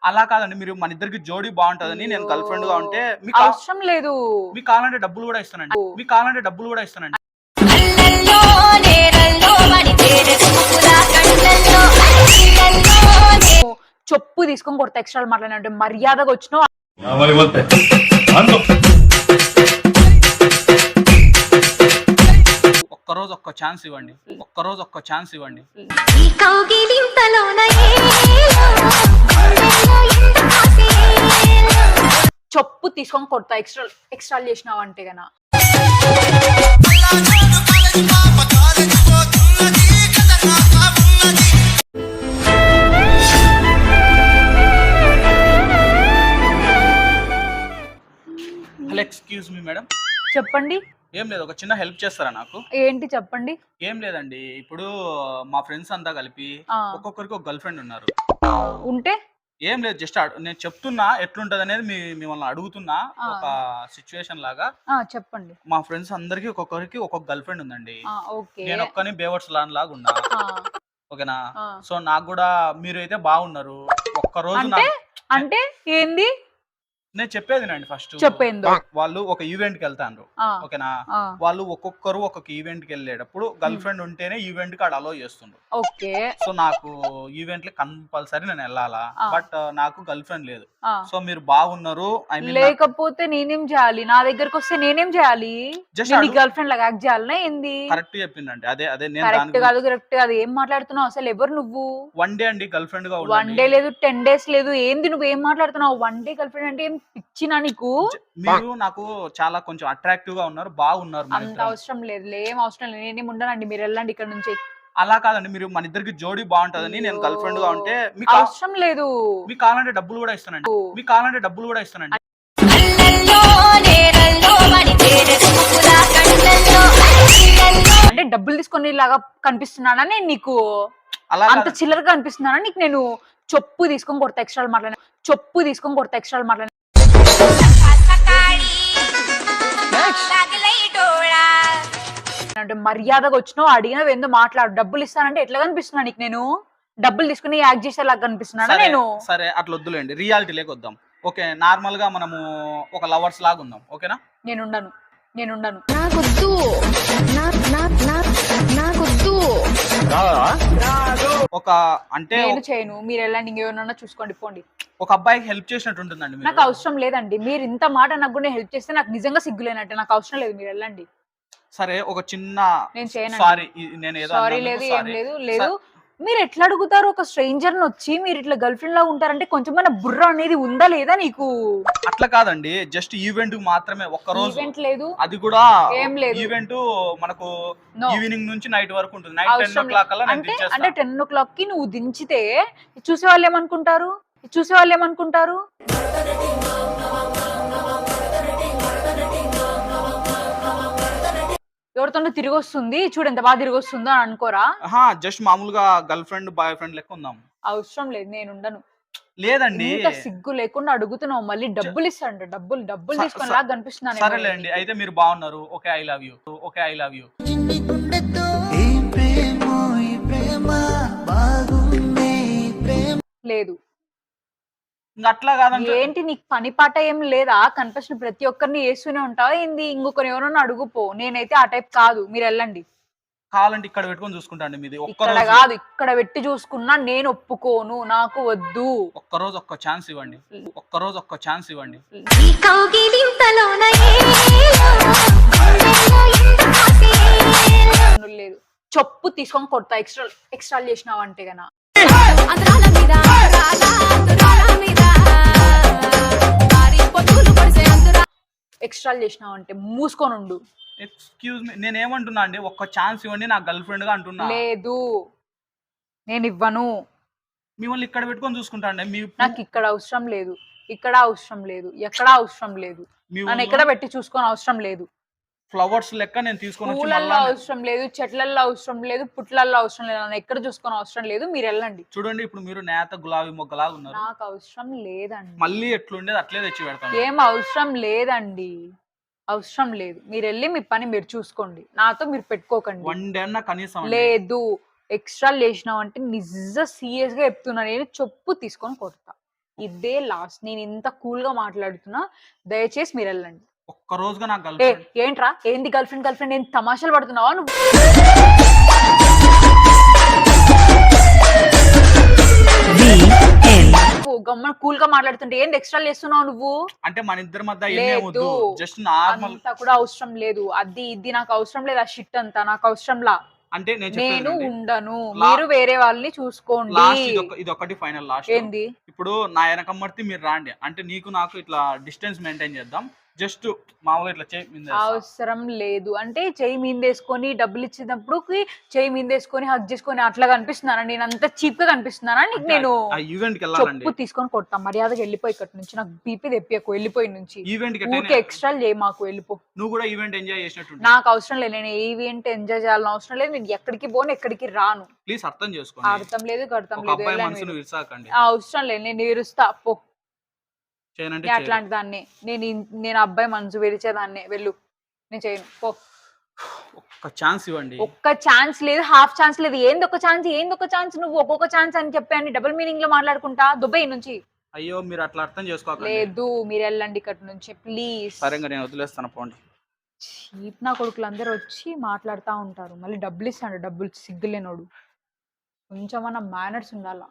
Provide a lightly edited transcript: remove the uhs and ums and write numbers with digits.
అలా కాదండి. మీరు మన ఇద్దరికి జోడీ బావుంటదని నేను అయ్యో! గర్ల్ ఫ్రెండ్‌గా ఉంటే అవసరం లేదు. మీకు కావాలంటే డబ్బులు గూడా ఇస్తానండి. మీకు కావాలంటే డబ్బులు గూడా ఇస్తానండి. కళ్ళల్లో నేరల్లో వాడి తేనె చూపులా కళ్ళల్లో కళ్ళల్లో చెప్పు తీసుకొని కొడతా ఎక్స్ట్రాలు మాట్లాడినంటే మర్యాదగా వచ్చినావు. ఒక్కరోజు ఒక్క ఛాన్స్ ఇవ్వండి. ఒక్కరోజు ఒక్క ఛాన్స్ ఇవ్వండి. ఈ కౌగిలింతలోన ఏలో గుండెల్లో ఎంత ఆశేలో చెప్పు తీసుకొని కొడతా ఎక్స్ట్రాలు చేసినావు అంటే గన. Hello excuse me madam. చెప్పండి. ఏం లేదు. ఒక చిన్న హెల్ప్ చేస్తారా నాకు? ఏంటి చెప్పండి. ఏం లేదండి. ఇప్పుడు మా ఫ్రెండ్స్ అంతా కలిపి ఆ. ఒక్కొక్కరికి ఒక గర్ల్ ఫ్రెండ్ ఉన్నారు. ఉంటే ఏం లేదు. జస్ట్ నేను చెప్తున్నా ఎట్లుంటదనేది మిమ్మల్ని అడుగుతున్నా. ఒక సిట్యుయేషన్ లాగా. చెప్పండి. మా ఫ్రెండ్స్ అందరికి ఒక్కొక్కరికి ఒక్కొక్క గర్ల్ ఫ్రెండ్ ఉందండి. ఓకే. నేను ఒక్కని బేవర్స్ లాగా ఉన్నా. ఓకేనా? సో నాకు కూడా మీరైతే బాగున్నారు. ఒక్కరోజు అంటే ఏంది నేను చెప్పేదినండి ఫస్ట్. చెప్పేందో వాళ్ళు ఒక ఈవెంట్ కి వెళ్తాండ్రు. ఓకేనా? వాళ్ళు ఒక్కొక్కరు ఒక్కొక్క ఈవెంట్ కి వెళ్ళేటప్పుడు గర్ల్ ఫ్రెండ్ ఉంటేనే ఈవెంట్ కి అలో చేస్తుండ్రు. ఓకే. సో నాకు ఈవెంట్ కి కంపల్సరీ నేను వెళ్ళాలా. బట్ నాకు గర్ల్ ఫ్రెండ్ లేదు. సో మీరు బాగున్నారు. ఐ మీన్ లేకపోతే నేనేం చేయాలి? నా దగ్గరకు వస్తే నేనేం చేయాలి? నీ గర్ల్ ఫ్రెండ్ లాగా యాక్ట్ చేయాలనా ఏంది? కరెక్ట్ చెప్పిందండి. అదే నేను కరెక్ట్ కాదు కరెక్ట్ కాదు ఏం మాట్లాడుతున్నావు అసలు? ఎవరు నువ్వు? వన్ డే అండి గర్ల్ ఫ్రెండ్ గా వన్ డే లేదు 10 days లేదు. ఏంది నువ్వు ఏం మాట్లాడుతున్నావు? వన్ డే గర్ల్ ఫ్రెండ్ అంటే ఏం పిచ్చినా నీకు? మీరు నాకు చాలా కొంచెం అట్రాక్టివ్ గా ఉన్నారు. బాగున్నారు. అంత అవసరం లేదు. ఏం అవసరం లేదు. నేనేం ఉండనండి. మీరు వెళ్ళండి ఇక్కడ నుంచి. అలా కాదండి. మీరు మన ఇద్దరికి జోడీ బాగుంటదని నేను గర్ల్ ఫ్రెండ్ గా ఉంటే మీకు అవసరం లేదు. మీకు కావాలంటే డబ్బులు కూడా ఇస్తానండి. మీకు కావాలంటే డబ్బులు కూడా ఇస్తానండి. కళ్ళల్లో నేరల్లో వాడి తేనె చూపులా కళ్ళల్లో కళ్ళల్లో అంటే డబ్బులు తీసుకొని లాగా కనిపిస్తున్నానా నేను నీకు? అలా అంత చిల్లరగా కనిపిస్తున్నానా నీకు? నేను చెప్పు తీసుకొని కొడతా ఎక్స్ట్రాలు మాట్లాడిన. చెప్పు తీసుకొని కొడతా ఎక్స్ట్రాలు మాట్లాడిన. సకాడి లాగలై డోళా అంటే మర్యాదగా వచ్చినావు అడిగినవి ఏందో మాట్లాడు. డబ్బులు ఇస్తానంటే ఎట్లా కనిపిస్తున్నా నీకు? నేను డబ్బులు తీసుకుని యాక్ట్ చేసేలాగా కనిపిస్తున్నానా నేను? సరే అట్లా వద్దులేండి. రియాలిటీ లేక వద్దాం. ఓకే నార్మల్ గా మనము ఒక లవర్స్ లాగా ఉందాం. ఓకేనా? నేనుండను. నాకొద్దు నాకొద్దు ఒక అంటే నేను చేయను. మీరు వెళ్ళండి. ఇంకేమన్నా చూసుకోండి పోండి. ఒక అబ్బాయికి హెల్ప్ చేసినట్టు ఉంటుందండి. నాకు అవసరం లేదండి. మీరు ఇంత మాట నాకు కూడా హెల్ప్ చేస్తే నాకు నిజంగా సిగ్గులేనట్టే. నాకు అవసరం లేదు. మీరు వెళ్ళండి. సరే ఒక చిన్న నేను చేయను. సారీ నేను ఏదో సారీ లేదు ఏం లేదు. మీరు ఎట్లా అడుగుతారు? ఒక స్ట్రేంజర్ ని వచ్చి మీరు ఇట్లా గర్ల్ ఫ్రెండ్ లా ఉంటారంటే కొంచెం మన బుర్ర అనేది ఉందా లేదా నీకు? అట్లా కాదండి. జస్ట్ ఈవెంట్ మాత్రమే ఒక్క రోజు. ఈవెంట్ లేదు. అది కూడా ఏం లేదు. ఈవెంట్ మనకు ఈవినింగ్ నుంచి నైట్ వరకు ఉంటుంది. నైట్ 10 o'clock కల్లా నేను దించేస్తా. అంటే 10 o'clock కి నువ్వు దించితే చూసే వాళ్ళు ఏమనుకుంటారు? ఎవరితోనో తిరిగి వస్తుంది చూడు ఎంత బాగా తిరిగి వస్తుందో అని అనుకోరా? జస్ట్ మామూలుగా గర్ల్ ఫ్రెండ్ బాయ్ ఫ్రెండ్ లెక్క ఉందాం. అవసరం లేదు. నేను ఉండను. లేదండి. ఇంత సిగ్గు లేకుండా అడుగుతున్నావు. మళ్ళీ డబ్బులు ఇస్తాంట. డబ్బులు తీసుకొని లాగా కనిపిస్తున్నాను. సరేలేండి. అయితే మీరు బాగున్నారు. Okay I love you. Okay I love you. లేదు. ఇంకా అట్లా కాదండి. ఏంటి నీకు పని పాట ఏం లేదా? కనిపించిన ప్రతి ఒక్కరిని వేస్తూనే ఉంటావా ఏంది? ఇంకొకరు ఎవరన్నా అడుగుపో. నేనైతే ఆ టైప్ కాదు. మీరు వెళ్ళండి. కావాలంటే ఇక్కడ పెట్టుకొని చూసుకుంటాండి. మీది ఇక్కడ కాదు. ఇక్కడ పెట్టి చూసుకున్నా నేను ఒప్పుకోను. నాకు వద్దు. ఒక్కరోజు ఒక్క ఛాన్స్ ఇవ్వండి. ఒక్కరోజు ఒక్క ఛాన్స్ ఇవ్వండి. ఈ కౌగిలింతలోన ఏలో గుండెల్లో ఎంత ఆశేలో లేదు. చెప్పు తీసుకొని కొడతా ఎక్స్ట్రాలు చేసినావు అంటే గన. అంతరాల మీద అంతరాల మీద పొద్దులు పడిసే అంతరా ఎక్స్ట్రాలు చేసినావు అంటే మూసుకొని ఉండు. ఎక్స్క్యూజ్ మీ నేను ఏమంటున్నా అండి ఒక్క ఛాన్స్ ఇవ్వండి నా గర్ల్ ఫ్రెండ్ గా అంటున్నా. లేదు నేను ఇవ్వను. మిమ్మల్ని ఇక్కడ పెట్టుకొని చూసుకుంటా అండి. నాకు ఇక్కడ అవసరం లేదు. ఇక్కడ అవసరం లేదు. ఎక్కడ అవసరం లేదు. నన్ను ఎక్కడ పెట్టి చూసుకొని అవసరం లేదు. ఫ్లవర్స్ లెక్క నేను తీసుకొని వచ్చి పూలల్లో అవసరం లేదు. చెట్లల్లో అవసరం లేదు. పుట్లల్లో అవసరం లేదు. నన్ను ఎక్కడ చూసుకొని అవసరం లేదు. మీరు వెళ్ళండి. చూడండి ఇప్పుడు మీరు నేత గులాబీ మొగ్గలాగా ఉన్నారు. నాకు అవసరం లేదండి. మళ్ళీ ఎట్లుండేది అట్లే తెచ్చి పెడతాను. ఏం అవసరం లేదండి. అవసరం లేదు. మీరు వెళ్ళి మీ పని మీరు చూసుకోండి. నాతో మీరు పెట్టుకోకండి. వన్ డే అన్న కనీసం లేదు. ఎక్స్ట్రా లేచినావు అంటే నిజ సీరియస్ గా చెప్తున్నా. నేను చెప్పు తీసుకొని కొడతా. ఇదే లాస్ట్. నేను ఇంత కూల్ గా మాట్లాడుతున్నా, దయచేసి మీరు వెళ్ళండి. ఒక్క రోజుగా నాకు గర్ల్ ఏ ఫ్రెండ్ ఏంట్రా ఏంది గర్ల్ ఫ్రెండ్ ఏంటి తమాషాలు పడుతున్నావా నువ్వు? గమ్మని కూల్ గా మాట్లాడుతుంటే ఏంది ఎక్స్ట్రా చేస్తున్నావు నువ్వు? అంటే మన ఇద్దరి మధ్య ఏమీ లేదు, వద్దు, జస్ట్ నార్మల్. అంతా కూడా అవసరం లేదు. అది ఇది నాకు అవసరం లేదు. ఆ షిట్ అంతా నాకు అవసరంలా. అంటే నేను ఉండను, మీరు వేరే వాళ్ళని చూసుకోండి. లాస్ట్ ఇది ఒకటి ఫైనల్ లాస్ట్. ఏంది? ఇప్పుడు నా వెనకమ్మర్తి మీరు రాండి, అంటే నీకు నాకు ఇట్లా డిస్టెన్స్ మెయింటైన్ చేద్దాం. జస్ట్ మామూలుగా ఇట్లా అవసరం లేదు. అంటే చెయ్యి మీందేసుకొని డబ్బులు ఇచ్చినప్పుడు చెయ్యి మీందేసుకొని హక్ చేసుకొని అట్లా కనిపిస్తున్నానా? నేను అంత చీప్ గా కనిపిస్తున్నానా నీకు? నేను ఈవెంట్ కి వెళ్ళాలండి, చెప్పు తీసుకొని కొడతా. మర్యాదగా వెళ్ళిపోయి ఇక్కడ నుంచి. నాకు బీపీ తెప్పియకు, వెళ్ళిపోయి నుంచి. ఈవెంట్ కి ఊరికే ఎక్స్ట్రా చేయి మాకు, వెళ్ళిపో. నువ్వు కూడా ఈవెంట్ ఎంజాయ్ చేసినట్టు. నాకు అవసరం లేదు, నేను ఈవెంట్ ఎంజాయ్ చేయాలని అవసరం లేదు. నేను ఎక్కడికి పోను, ఎక్కడికి రాను. ప్లీజ్ అర్థం చేసుకోండి. అర్థం లేదు అర్థం ఒక అబ్బాయి లేదు. మనసును విరసాకండి. అవసరం లేదు, నేను విరుస్తా పో. చేయనంటే అట్లాంటి దాన్ని నేను అబ్బాయి మనసు విరిచేదాన్ని. వెళ్ళు, నేను చేయను పో. ఒక్క ఛాన్స్ ఇవ్వండి. ఒక్క ఛాన్స్ లేదు, హాఫ్ ఛాన్స్ లేదు. ఏంది ఒక ఛాన్స్? ఏంది ఒక ఛాన్స్? నువ్వు ఒక్కొక్క ఛాన్స్ అని చెప్పి డబుల్ మీనింగ్ లో మాట్లాడుకుంటా దుబాయ్ నుంచి. అయ్యో మీరు అట్లా అర్థం చేసుకోకండి. లేదు, మీరు వెళ్ళండి ఇక్కడ నుంచి ప్లీజ్. సరేగా నేను వదిలేస్తాను, పోండి. చీప్ నా కొడుకులు అందరూ వచ్చి మాట్లాడుతూ ఉంటారు, మళ్ళీ డబ్బులు ఇస్తాడు. డబ్బులు సిగ్గులేనోడు. కొంచెమన్నా మేనర్స్ ఉండాలా.